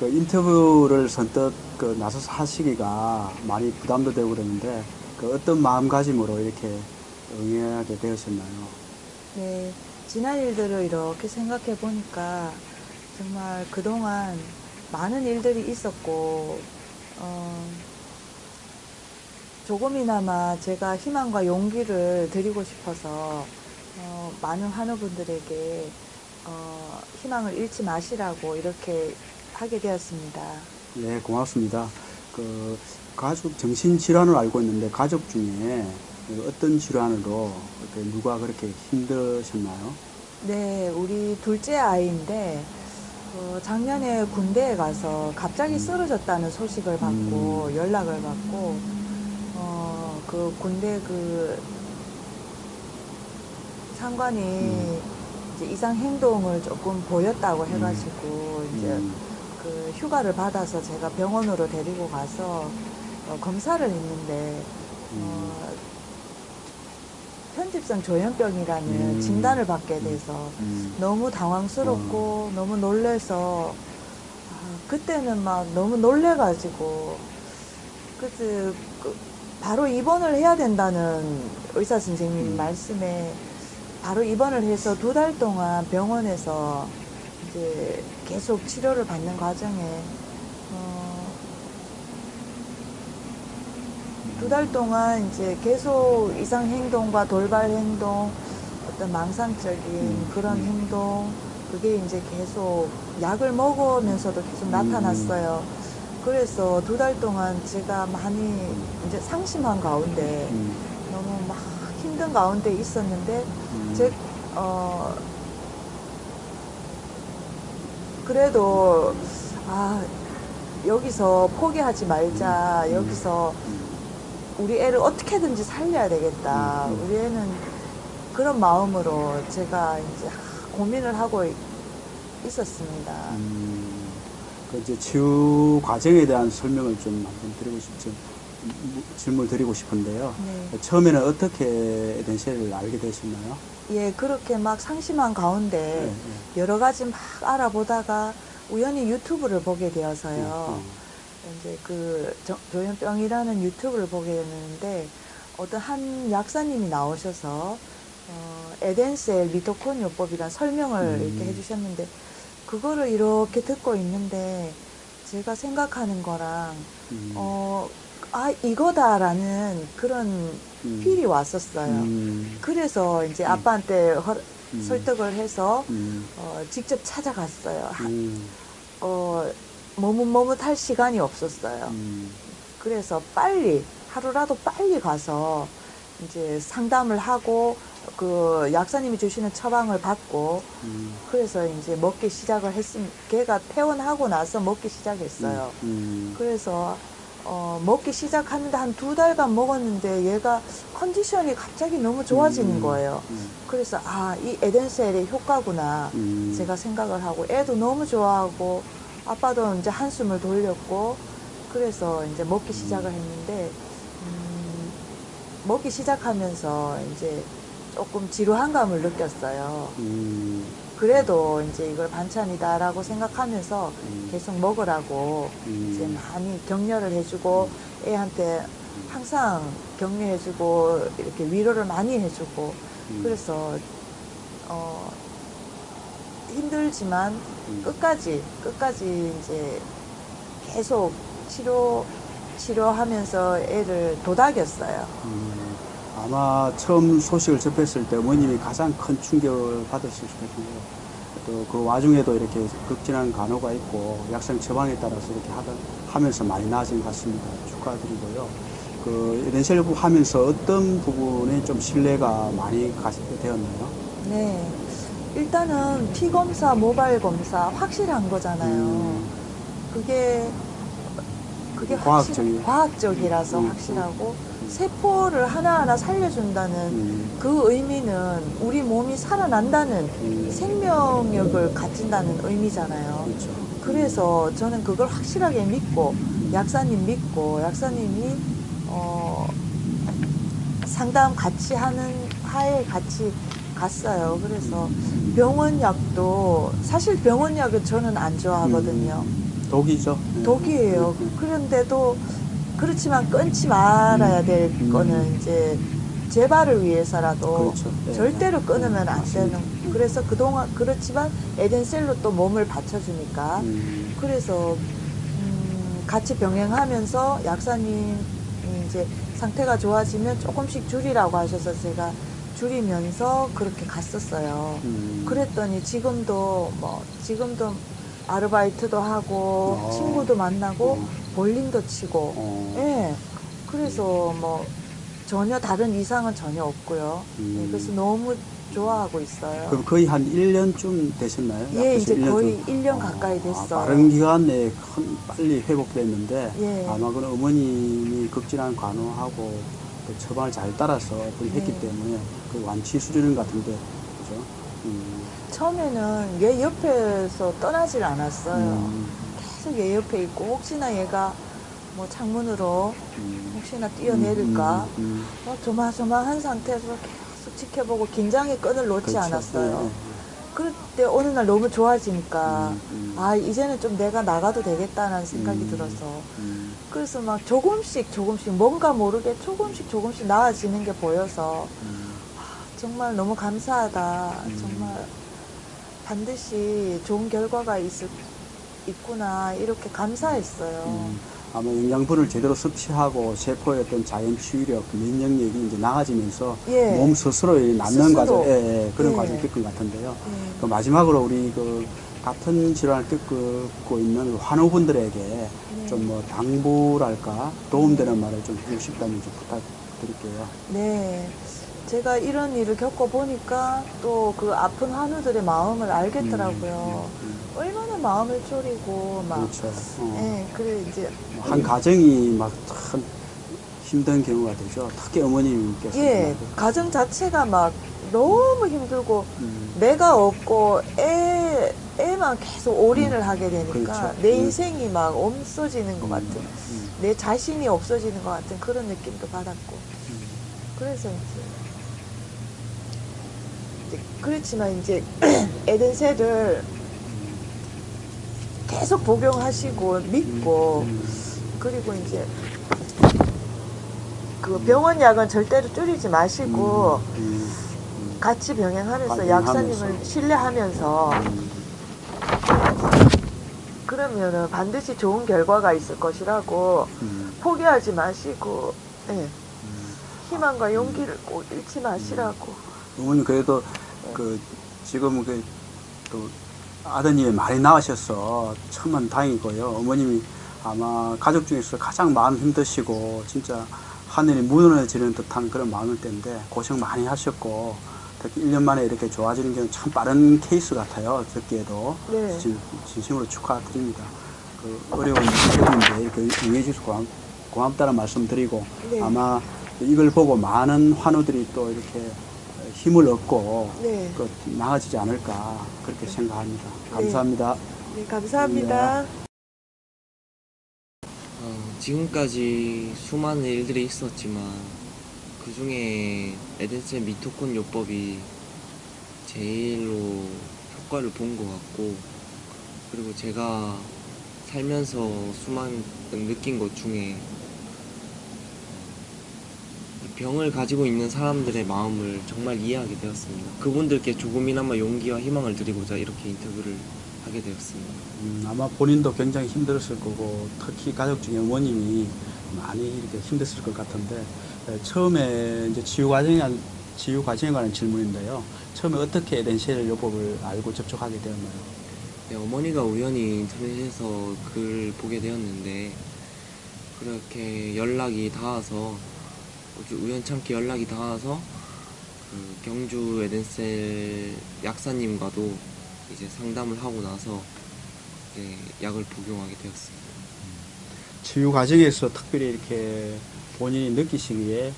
그 인터뷰를 선뜻 그 나서서 하시기가 많이 부담도 되고 그러는데 그 어떤 마음가짐으로 이렇게 응하게 되셨나요? 네, 지난 일들을 이렇게 생각해 보니까 정말 그동안 많은 일들이 있었고, 어, 조금이나마 제가 희망과 용기를 드리고 싶어서 많은 환우분들에게 희망을 잃지 마시라고 이렇게 하게 되었습니다. 네, 고맙습니다. 그 가족 정신질환을 알고 있는데 가족 중에 어떤 질환으로 이렇게 누가 그렇게 힘드셨나요? 네, 우리 둘째 아이인데 작년에 군대에 가서 갑자기 쓰러졌다는 소식을 받고 연락을 받고 그 군대 그 상관이 이제 이상 행동을 조금 보였다고 해가지고 이제 그 휴가를 받아서 제가 병원으로 데리고 가서 검사를 했는데 편집성 조현병이라는 진단을 받게 돼서 너무 당황스럽고 너무 놀래서 그때는 막 너무 놀래가지고 그때 바로 입원을 해야 된다는 의사 선생님 말씀에 바로 입원을 해서 2달 동안 병원에서 이제 계속 치료를 받는 과정에 2달 동안 이제 계속 이상 행동과 돌발 행동, 어떤 망상적인 그런 행동, 그게 이제 계속 약을 먹으면서도 계속 나타났어요. 그래서 2달 동안 제가 많이 이제 상심한 가운데 너무 막 힘든 가운데 있었는데 제 그래도 여기서 포기하지 말자. 여기서 우리 애를 어떻게든지 살려야 되겠다. 우리 애는 그런 마음으로 제가 이제 고민을 하고 있었습니다. 그 이제 치유 과정에 대한 설명을 좀 한번 질문을 드리고 싶은데요. 네. 처음에는 어떻게 에덴셀을 알게 되셨나요? 예, 그렇게 막 상심한 가운데 네. 여러 가지 막 알아보다가 우연히 유튜브를 보게 되어서요. 이제 그 조현병이라는 유튜브를 보게 됐는데 어떤 한 약사님이 나오셔서 에덴셀 미토콘요법이란 설명을 이렇게 해주셨는데 그거를 이렇게 듣고 있는데 제가 생각하는 거랑 이거다라는 그런 필이 왔었어요. 그래서 이제 아빠한테 설득을 해서 직접 찾아갔어요. 머뭇머뭇할 시간이 없었어요. 그래서 빨리 하루라도 빨리 가서 이제 상담을 하고 그 약사님이 주시는 처방을 받고 그래서 이제 먹기 시작을 했습니다. 걔가 퇴원하고 나서 먹기 시작했어요. 그래서 먹기 시작하는데 한 2달간 먹었는데 얘가 컨디션이 갑자기 너무 좋아지는 거예요. 그래서 이 에덴셀의 효과구나 제가 생각을 하고 애도 너무 좋아하고 아빠도 이제 한숨을 돌렸고 그래서 이제 먹기 시작을 했는데 먹기 시작하면서 이제 조금 지루한 감을 느꼈어요. 그래도 이제 이걸 반찬이다라고 생각하면서 계속 먹으라고 이제 많이 격려를 해주고 애한테 항상 격려해주고 이렇게 위로를 많이 해주고 그래서 힘들지만 끝까지 이제 계속 치료하면서 애를 도닥였어요. 아마 처음 소식을 접했을 때 어머님이 가장 큰 충격을 받으실 수 있겠네요. 또 그 와중에도 이렇게 극진한 간호가 있고 약상 처방에 따라서 이렇게 하면서 많이 나아진 것 같습니다. 축하드리고요. 그 에덴셀 하면서 어떤 부분에 좀 신뢰가 많이 되었나요? 네. 일단은 피검사, 모발 검사 확실한 거잖아요. 그게 과학적이라서 확실하고 세포를 하나하나 살려준다는 그 의미는 우리 몸이 살아난다는 생명력을 가진다는 의미잖아요. 그렇죠. 그래서 저는 그걸 확실하게 믿고 약사님이 상담 같이 하는 하에 같이 갔어요. 그래서 병원 약도 사실 병원 약은 저는 안 좋아하거든요. 독이죠. 네. 독이에요. 그런데도 그렇지만 끊지 말아야 될 거는 이제 재발을 위해서라도 그렇죠. 네. 절대로 끊으면 안 맞습니다. 되는. 그래서 그동안 그렇지만 에덴셀로 또 몸을 받쳐주니까 그래서 같이 병행하면서 약사님이 이제 상태가 좋아지면 조금씩 줄이라고 하셔서 제가 줄이면서 그렇게 갔었어요. 그랬더니 지금도 아르바이트도 하고 친구도 만나고 볼링도 치고 예. 그래서 뭐 전혀 다른 이상은 전혀 없고요. 예, 그래서 너무 좋아하고 있어요. 그럼 거의 한 1년쯤 되셨나요? 예, 약간 이제 1년 거의 좀. 1년 가까이 됐어요. 빠른 기간 내에 빨리 회복됐는데 예. 아마 그런 어머님이 극진한 간호하고 그 처방을 잘 따라서 그렇게 했기 네. 때문에 그 완치 수준인 것 같은데 그죠? 처음에는 얘 옆에서 떠나질 않았어요. 계속 얘 옆에 있고 혹시나 얘가 뭐 창문으로 혹시나 뛰어내릴까 조마조마한 상태에서 계속 지켜보고 긴장의 끈을 놓지 그렇죠. 않았어요. 네. 그럴 때 어느 날 너무 좋아지니까 아 이제는 좀 내가 나가도 되겠다는 생각이 들어서 그래서 막 조금씩 뭔가 모르게 조금씩 나아지는 게 보여서 정말 너무 감사하다. 정말 반드시 좋은 결과가 있구나 이렇게 감사했어요. 아마 영양분을 제대로 섭취하고 세포의 어떤 자연 치유력, 면역력이 이제 나아지면서 예. 몸 스스로 낫는 스스로. 과정, 그런 예. 과정을 겪은 것 같은데요. 예. 그 마지막으로 우리 그 같은 질환을 겪고 있는 환우분들에게 좀 뭐 당부랄까 도움되는 말을 좀 해주고 싶다면 좀 부탁드릴게요. 네. 제가 이런 일을 겪어보니까 또 그 아픈 환우들의 마음을 알겠더라고요. 얼마나 마음을 졸이고 막. 그렇죠. 예, 그래 이제. 한 가정이 막 참 힘든 경우가 되죠. 특히 어머님께서. 예, 가정 자체가 막 너무 힘들고 내가 없고 애만 계속 올인을 하게 되니까 그렇죠. 내 인생이 막 없어지는 것 같은, 내 자신이 없어지는 것 같은 그런 느낌도 받았고. 그래서 그렇지만 이제 에덴셀을 계속 복용하시고 믿고 그리고 이제 그 병원 약은 절대로 줄이지 마시고 같이 병행하면서 약사님을 신뢰하면서 그러면은 반드시 좋은 결과가 있을 것이라고 포기하지 마시고 예. 희망과 용기를 꼭 잃지 마시라고. 어머님 그래도 그 지금 그 또 아드님이 많이 나으셔서 천만 다행이고요. 어머님이 아마 가족 중에서 가장 마음 힘드시고 진짜 하늘이 무너지는 듯한 그런 마음일 텐데 고생 많이 하셨고 특히 1년 만에 이렇게 좋아지는 게 참 빠른 케이스 같아요. 듣기에도. 네. 진심으로 축하드립니다. 그 어려운 일인데 이렇게 응해 주셔서 고맙다는 말씀 드리고 네. 아마 이걸 보고 많은 환우들이 또 이렇게 힘을 얻고 네. 나아지지 않을까 그렇게 생각합니다. 감사합니다. 네, 감사합니다. 지금까지 수많은 일들이 있었지만 그 중에 에덴셀 미토콘 요법이 제일로 효과를 본 것 같고 그리고 제가 살면서 수많은 느낀 것 중에 병을 가지고 있는 사람들의 마음을 정말 이해하게 되었습니다. 그분들께 조금이나마 용기와 희망을 드리고자 이렇게 인터뷰를 하게 되었습니다. 아마 본인도 굉장히 힘들었을 거고 특히 가족 중에 어머님이 많이 이렇게 힘들었을 것 같은데 처음에 이제 치유 과정에 관한 질문인데요. 처음에 어떻게 에덴셀 요법을 알고 접촉하게 되었나요? 네, 어머니가 우연히 인터넷에서 글을 보게 되었는데 그렇게 연락이 닿아서 우연찮게 연락이 닿아서 그 경주 에덴셀 약사님과도 이제 상담을 하고 나서 약을 복용하게 되었습니다. 치유 과정에서 특별히 이렇게 본인이 느끼시기에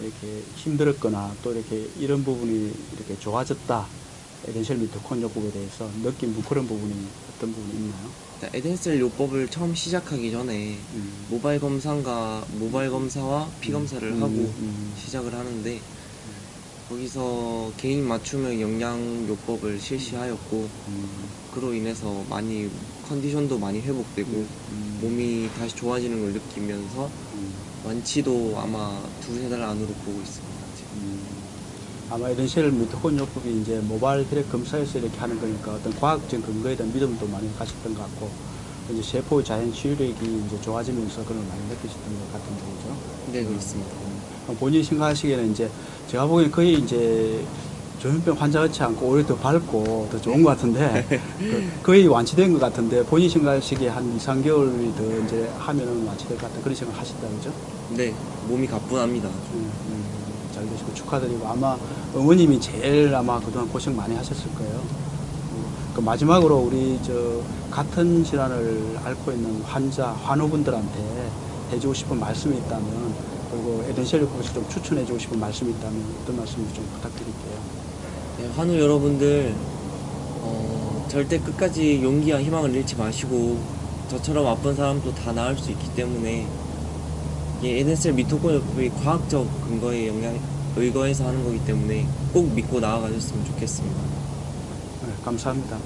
이렇게 힘들었거나 또 이렇게 이런 부분이 이렇게 좋아졌다. 에덴셀 미토콘 요법에 대해서 느낀 그런 부분이 어떤 부분이 있나요? 에덴셀 요법을 처음 시작하기 전에 모바일 검사와 피 검사를 하고 시작을 하는데 거기서 개인 맞춤형 영양요법을 실시하였고 그로 인해서 많이 컨디션도 많이 회복되고 몸이 다시 좋아지는 걸 느끼면서 완치도 아마 2-3달 안으로 보고 있습니다. 지금. 아마 에덴셀 미토콘요법이 이제 모발 혈액 검사에서 이렇게 하는 거니까 어떤 과학적 근거에 대한 믿음도 많이 가셨던 것 같고 이제 세포의 자연 치유력이 이제 좋아지면서 그런 걸 많이 느끼셨던 것 같은데 그죠? 네, 그렇습니다. 본인이 생각하시기에는 이제 제가 보기엔 거의 이제 조현병 환자 같지 않고 오히려 더 밝고 더 좋은 것 같은데 거의 완치된 것 같은데 본인이 생각하시기에 한 2-3개월 더 이제 하면은 완치될 것 같다 그런 생각 하신다 그죠? 네, 몸이 가뿐합니다. 잘 되시고 축하드리고 아마 어머님이 제일 아마 그동안 고생 많이 하셨을 거예요. 그 마지막으로 우리 저 같은 질환을 앓고 있는 환자 환우분들한테 해주고 싶은 말씀이 있다면 그리고 에덴셀리코에서 좀 추천해주고 싶은 말씀이 있다면 어떤 말씀 좀 부탁드릴게요. 네, 환우 여러분들 절대 끝까지 용기와 희망을 잃지 마시고 저처럼 아픈 사람도 다 나을 수 있기 때문에 이게 에덴셀 미토콘요법이 과학적 근거에 의거해서 하는 거기 때문에 꼭 믿고 나아가셨으면 좋겠습니다. 네, 감사합니다.